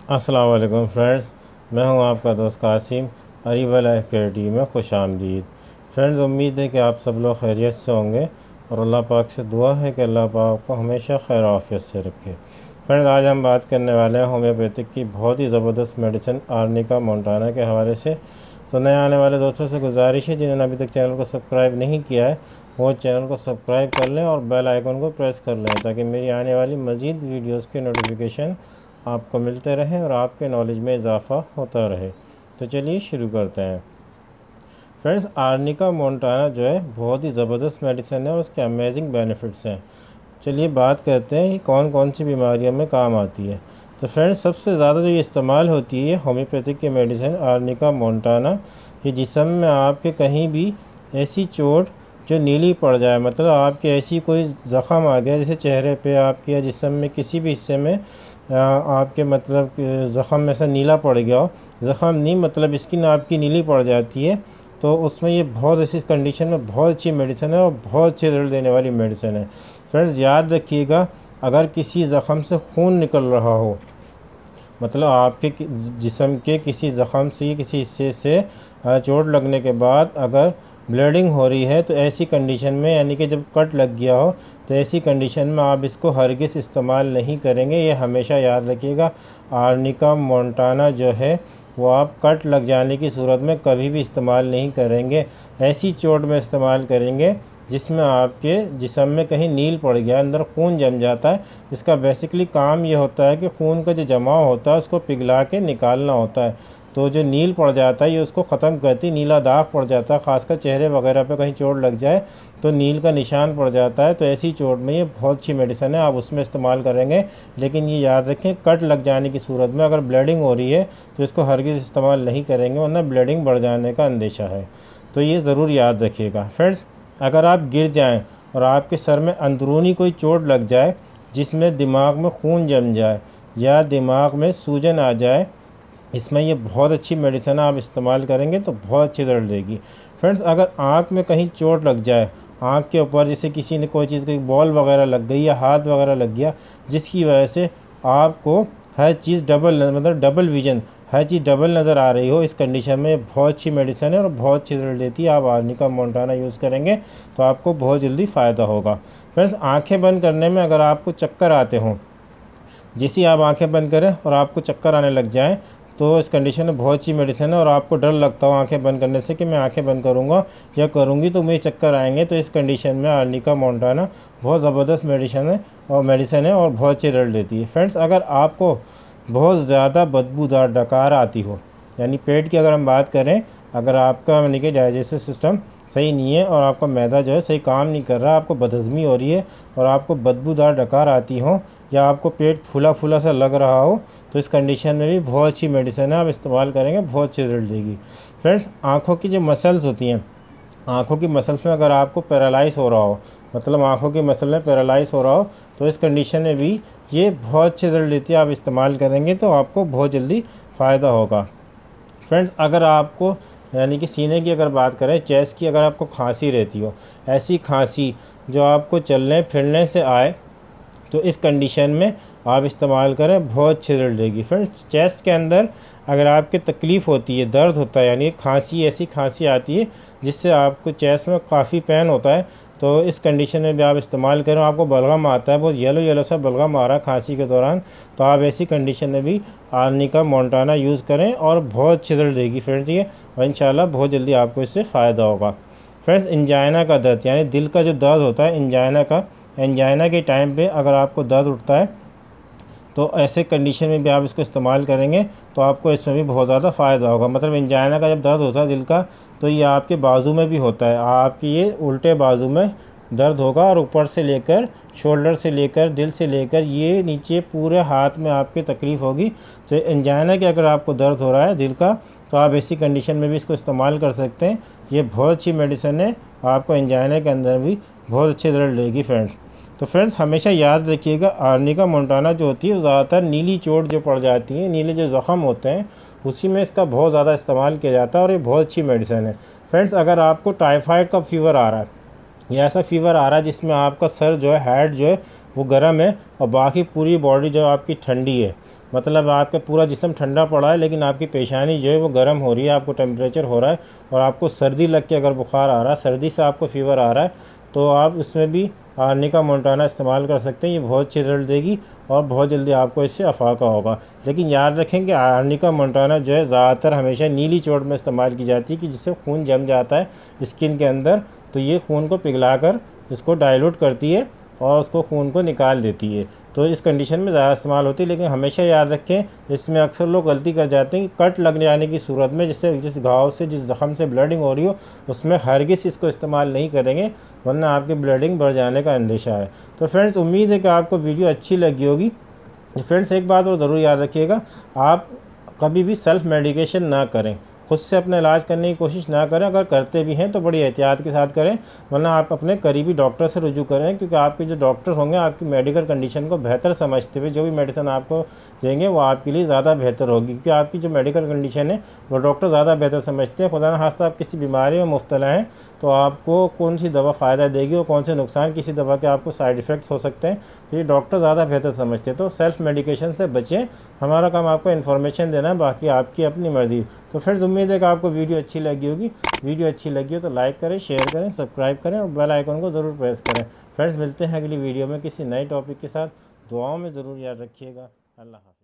अस्सलाम वालेकुम फ्रेंड्स, मैं हूं आपका दोस्त Qasim. Areeba life care team में खुश आमदीद। फ्रेंड्स, उम्मीद है कि आप सब लोग खैरियत से होंगे और अल्लाह पाक से दुआ है कि अल्लाह पाक को हमेशा खैर आफियत से रखे। फ्रेंड्स, आज हम बात करने वाले हैं होम्योपैथिक की बहुत ही ज़बरदस्त मेडिसिन आर्निका मोंटाना के हवाले से। तो नए आने वाले दोस्तों से गुजारिश है, जिन्होंने अभी तक चैनल को सब्सक्राइब नहीं किया है वो चैनल को सब्सक्राइब कर लें और बेल आइकन को प्रेस कर लें, ताकि मेरी आने वाली मज़ीद वीडियोज़ के नोटिफिकेशन आपको मिलते रहें और आपके नॉलेज में इजाफ़ा होता रहे। तो चलिए शुरू करते हैं। फ्रेंड्स, आर्निका मोंटाना जो है बहुत ही ज़बरदस्त मेडिसिन है और उसके अमेजिंग बेनिफिट्स हैं। चलिए बात करते हैं कि कौन कौन सी बीमारियों में काम आती है। तो फ्रेंड्स, सबसे ज़्यादा जो ये इस्तेमाल होती है होम्योपैथिक की मेडिसिन आर्निका मोंटाना, ये जिस्म में आपके कहीं भी ऐसी चोट जो नीली पड़ जाए, मतलब आपके ऐसी कोई ज़ख़म आ गया, जैसे चेहरे पे आपके या जिस्म में किसी भी हिस्से में आपके मतलब ज़ख़म में से नीला पड़ गया हो, ज़ख़म नहीं मतलब स्किन आपकी नीली पड़ जाती है, तो उसमें ये बहुत ऐसी कंडीशन में बहुत अच्छी मेडिसिन है और बहुत अच्छे रिजल्ट देने वाली मेडिसिन है। फ्रेंड्स, याद रखिएगा, अगर किसी ज़ख़म से खून निकल रहा हो, मतलब आपके जिस्म के किसी ज़ख़म से किसी हिस्से से चोट लगने के बाद अगर ब्लीडिंग हो रही है, तो ऐसी कंडीशन में, यानी कि जब कट लग गया हो, तो ऐसी कंडीशन में आप इसको हरगिज़ इस्तेमाल नहीं करेंगे। ये हमेशा याद रखिएगा। आर्निका मोंटाना जो है वो आप कट लग जाने की सूरत में कभी भी इस्तेमाल नहीं करेंगे। ऐसी चोट में इस्तेमाल करेंगे जिसमें आपके जिस्म में कहीं नील पड़ गया, अंदर खून जम जाता है। इसका बेसिकली काम ये होता है कि खून का जो जमाव होता है उसको पिघला के निकालना होता है। तो जो नील पड़ जाता है ये उसको ख़त्म करती, नीला दाग पड़ जाता है, ख़ासकर चेहरे वगैरह पे कहीं चोट लग जाए तो नील का निशान पड़ जाता है। तो ऐसी चोट में ये बहुत अच्छी मेडिसिन है, आप उसमें इस्तेमाल करेंगे। लेकिन ये याद रखें, कट लग जाने की सूरत में अगर ब्लीडिंग हो रही है तो इसको हरगिज़ इस्तेमाल नहीं करेंगे, वरना ब्लीडिंग बढ़ जाने का अंदेशा है। तो ये ज़रूर याद रखिएगा। फ्रेंड्स, अगर आप गिर जाएँ और आपके सर में अंदरूनी कोई चोट लग जाए, जिसमें दिमाग में खून जम जाए या दिमाग में सूजन आ जाए, इसमें ये बहुत अच्छी मेडिसिन आप इस्तेमाल करेंगे तो बहुत अच्छी रिजल्ट देगी। फ्रेंड्स, अगर आँख में कहीं चोट लग जाए, आँख के ऊपर जैसे किसी ने कोई चीज़ की बॉल वगैरह लग गई या हाथ वगैरह लग गया, जिसकी वजह से आपको हर चीज़ मतलब डबल विज़न, हर चीज़ डबल नज़र आ रही हो, इस कंडीशन में बहुत अच्छी मेडिसिन है और बहुत अच्छी रिजल्ट देती है। आप आर्निका मोंटाना यूज़ करेंगे तो आपको बहुत जल्दी फ़ायदा होगा। फ्रेंड्स, आँखें बंद करने में अगर आपको चक्कर आते हों, जैसे आप आंखें बंद करें और आपको चक्कर आने लग जाएं, तो इस कंडीशन में बहुत अच्छी मेडिसिन है। और आपको डर लगता हो आंखें बंद करने से कि मैं आंखें बंद करूंगा या करूंगी तो मुझे चक्कर आएंगे, तो इस कंडीशन में आर्निका मोंटाना बहुत ज़बरदस्त मेडिसिन है और बहुत अच्छी रिजल्ट देती है। फ्रेंड्स, अगर आपको बहुत ज़्यादा बदबूदार डकार आती हो, यानी पेट की अगर हम बात करें, अगर आपका यानी कि डाइजेस्टिव सिस्टम सही नहीं है और आपका मैदा जो है सही काम नहीं कर रहा, आपको बदहज़मी हो रही है और आपको बदबूदार डकार आती हो, या आपको पेट फूला फूला सा लग रहा हो, तो इस कंडीशन में भी बहुत अच्छी मेडिसिन है, आप इस्तेमाल करेंगे बहुत अच्छी रिजल्ट देगी। फ्रेंड्स, आँखों की जो मसल्स होती हैं, आँखों की मसल्स में अगर आपको पैरालाइज हो रहा हो, मतलब आँखों की मसल में पैरालाइज हो रहा हो, तो इस कंडीशन में भी ये बहुत अच्छे रिजल्ट देती है। आप इस्तेमाल करेंगे तो आपको बहुत जल्दी फ़ायदा होगा। फ्रेंड्स, अगर आपको यानी कि सीने की अगर बात करें, चेस्ट की, अगर आपको खांसी रहती हो, ऐसी खांसी जो आपको चलने फिरने से आए, तो इस कंडीशन में आप इस्तेमाल करें, बहुत अच्छी रिजल्ट देगी। फ्रेंड्स, चेस्ट के अंदर अगर आपकी तकलीफ़ होती है, दर्द होता है, यानी खांसी, ऐसी खांसी आती है जिससे आपको चेस्ट में काफ़ी पेन होता है, तो इस कंडीशन में भी आप इस्तेमाल करें। आपको बलगम आता है, बहुत येलो येलो सा बलगम आ रहा है खांसी के दौरान, तो आप ऐसी कंडीशन में भी आर्निका मोंटाना यूज़ करें और बहुत अच्छी रिजल्ट देगी फ्रेंड्स ये, और इंशाल्लाह बहुत जल्दी आपको इससे फ़ायदा होगा। फ्रेंड्स, इंजाइना का दर्द, यानी दिल का जो दर्द होता है, एंजाइना के टाइम पे अगर आपको दर्द उठता है, तो ऐसे कंडीशन में भी आप इसको इस्तेमाल करेंगे तो आपको इसमें भी बहुत ज़्यादा फ़ायदा होगा। मतलब एंजाइना का जब दर्द होता है दिल का, तो ये आपके बाजू में भी होता है, आपकी ये उल्टे बाजू में दर्द होगा और ऊपर से लेकर शोल्डर से लेकर दिल से लेकर ये नीचे पूरे हाथ में आपकी तकलीफ़ होगी। तो एंजाइना के अगर आपको दर्द हो रहा है दिल का, तो आप ऐसी कंडीशन में भी इसको इस्तेमाल कर सकते हैं। ये बहुत अच्छी मेडिसिन है, आपको एंजाइना के अंदर भी बहुत अच्छी रिजल्ट देगी फ्रेंड्स। तो फ्रेंड्स, हमेशा याद रखिएगा, आर्निका मोंटाना जो होती है वो ज़्यादातर नीली चोट जो पड़ जाती है, नीले जो ज़ख़म होते हैं, उसी में इसका बहुत ज़्यादा इस्तेमाल किया जाता है और ये बहुत अच्छी मेडिसिन है। फ्रेंड्स, अगर आपको टाइफाइड का फीवर आ रहा है या ऐसा फीवर आ रहा है जिसमें आपका सर जो है, हेड जो है वो गर्म है और बाकी पूरी बॉडी जो आपकी ठंडी है, मतलब आपका पूरा जिस्म ठंडा पड़ा है लेकिन आपकी पेशानी जो है वो गर्म हो रही है, आपको टेम्परेचर हो रहा है और आपको सर्दी लग के अगर बुखार आ रहा है, सर्दी से आपको फ़ीवर आ रहा है, तो आप उसमें भी आर्निका मोंटाना इस्तेमाल कर सकते हैं। ये बहुत अच्छी रिजल्ट देगी और बहुत जल्दी आपको इससे अफाका होगा। लेकिन याद रखें कि आर्निका मोंटाना जो है ज़्यादातर हमेशा नीली चोट में इस्तेमाल की जाती है कि जिससे खून जम जाता है स्किन के अंदर, तो ये खून को पिघलाकर इसको डाइल्यूट करती है और उसको खून को निकाल देती है। तो इस कंडीशन में ज़्यादा इस्तेमाल होती है। लेकिन हमेशा याद रखें, इसमें अक्सर लोग गलती कर जाते हैं कि कट लग जाने की सूरत में, जिस घाव से, जिस ज़ख्म से ब्लडिंग हो रही हो, उसमें हरगिज़ इसको इस्तेमाल नहीं करेंगे, वरना आपकी ब्लडिंग बढ़ जाने का अंदेशा है। तो फ्रेंड्स, उम्मीद है कि आपको वीडियो अच्छी लगी होगी। फ्रेंड्स, एक बात और ज़रूर याद रखिएगा, आप कभी भी सेल्फ़ मेडिकेशन ना करें, खुद से अपना इलाज करने की कोशिश ना करें। अगर करते भी हैं तो बड़ी एहतियात के साथ करें, वरना आप अपने करीबी डॉक्टर से रुजू करें, क्योंकि आपके जो डॉक्टर होंगे आपकी मेडिकल कंडीशन को बेहतर समझते हुए जो भी मेडिसिन आपको देंगे वो आपके लिए ज़्यादा बेहतर होगी, क्योंकि आपकी जो मेडिकल कंडीशन है वो डॉक्टर ज़्यादा बेहतर समझते हैं। खुदा न खास्ता आप किसी बीमारी में मुब्तला हैं तो आपको कौन सी दवा फ़ायदा देगी और कौन से नुकसान किसी दवा के आपको साइड इफ़ेक्ट्स हो सकते हैं, तो ये डॉक्टर ज़्यादा बेहतर समझते हैं। तो सेल्फ़ मेडिकेशन से बचें, हमारा काम आपको इन्फॉर्मेशन देना है, बाकी आपकी अपनी मर्ज़ी। तो फ्रेंड्स, उम्मीद है कि आपको वीडियो अच्छी लगी होगी। वीडियो अच्छी लगी हो तो लाइक करें, शेयर करें, सब्सक्राइब करें और बेल आइकन को ज़रूर प्रेस करें। फ्रेंड्स, मिलते हैं अगली वीडियो में किसी नए टॉपिक के साथ। दुआओं में ज़रूर याद रखिएगा। अल्लाह हाफ़िज़।